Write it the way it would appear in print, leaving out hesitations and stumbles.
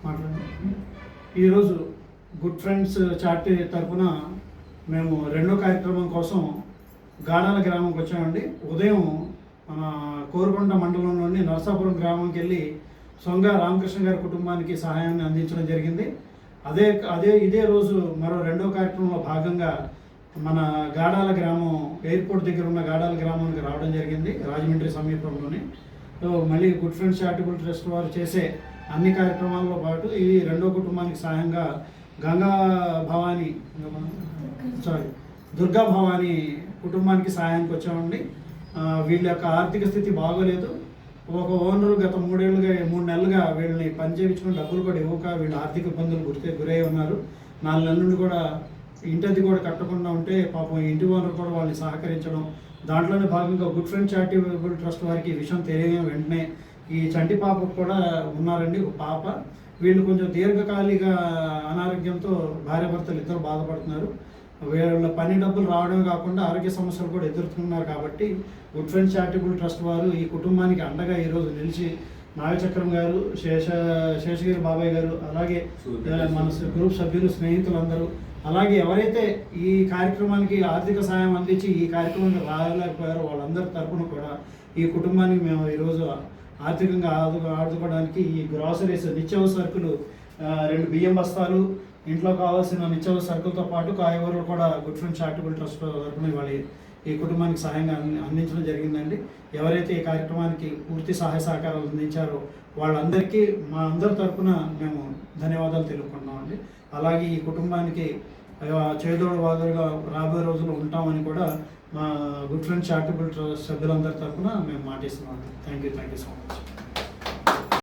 మాట్లాడండి. ఈరోజు good friends charity తరఫున మేము రెండో కార్యక్రమం కోసం గాడాల గ్రామంకి వచ్చామండి. ఉదయం మన కోరుకొండ మండలంలోని నరసాపురం గ్రామంకి వెళ్ళి సొంగ రామకృష్ణ గారి కుటుంబానికి సహాయాన్ని అందించడం జరిగింది. ఇదే రోజు మరో రెండో కార్యక్రమంలో భాగంగా మన గాడాల గ్రామం ఎయిర్పోర్ట్ దగ్గర ఉన్న గాడాల గ్రామానికి రావడం జరిగింది, రాజమండ్రి సమీపంలోని. మళ్ళీ గుడ్ ఫ్రెండ్స్ చారిటబుల్ ట్రస్ట్ వారు చేసే అన్ని కార్యక్రమాలతో పాటు ఈ రెండో కుటుంబానికి సహాయంగా దుర్గా భవాని కుటుంబానికి సహాయానికి వచ్చామండి. వీళ్ళ యొక్క ఆర్థిక స్థితి బాగోలేదు. ఒక ఓనరు గత 3 నెలలుగా వీళ్ళని పని చేయించుకుని డబ్బులు కూడా ఇవ్వక వీళ్ళు ఆర్థిక ఇబ్బందులు గురై ఉన్నారు. 4 నెలల నుండి కూడా ఇంటి కూడా కట్టకుండా ఉంటే పాపం ఇంటి ఓనర్ కూడా వాళ్ళని సహకరించడం, దాంట్లోనే భాగంగా గుడ్ ఫ్రెండ్ చారిటబుల్ ట్రస్ట్ వారికి ఈ విషయం తెలియని వెంటనే ఈ చంటి పాపకు కూడా ఉన్నారండి ఒక పాప. వీళ్ళు కొంచెం దీర్ఘకాలిక అనారోగ్యంతో భార్యాభర్తలు ఇద్దరు బాధపడుతున్నారు. వీళ్ళ పని డబ్బులు రావడమే కాకుండా ఆరోగ్య సమస్యలు కూడా ఎదుర్కొన్నారు. కాబట్టి గుడ్ ఫ్రెండ్స్ చారిటబుల్ ట్రస్ట్ వారు ఈ కుటుంబానికి అండగా ఈరోజు నిలిచి నాగచక్రం గారు, శేషగిరి బాబాయ్ గారు, అలాగే మన గ్రూప్ సభ్యులు, స్నేహితులందరూ, అలాగే ఎవరైతే ఈ కార్యక్రమానికి ఆర్థిక సాయం అందించి ఈ కార్యక్రమానికి రాలేకపోయారో వాళ్ళందరి తరఫున కూడా ఈ కుటుంబానికి మేము ఈరోజు ఆర్థికంగా ఆదుకోవడానికి ఈ గ్రాసరీస్, నిత్యావసర సరుకులు, 2 బియ్యం బస్తాలు, ఇంట్లో కావాల్సిన నిత్యావసర సరుకులతో పాటు కాయగూరలు కూడా గుడ్ ఫ్రెండ్స్ చారిటబుల్ ట్రస్ట్ తరఫున ఇవాళ ఈ కుటుంబానికి సహాయంగా అందించడం జరిగిందండి. ఎవరైతే ఈ కార్యక్రమానికి పూర్తి సహాయ సహకారాలు అందించారో వాళ్ళందరికీ మా అందరి తరఫున మేము ధన్యవాదాలు తెలుపుకుంటున్నామండి. అలాగే ఈ కుటుంబానికి చేదోడు వాదులుగా రాబోయే రోజుల్లో ఉంటామని కూడా మా గుడ్ ఫ్రెండ్స్ చారిటబుల్ ట్రస్ట్ సభ్యులందరి తరఫున మేము మాటిస్తున్నామండి. Thank you so much.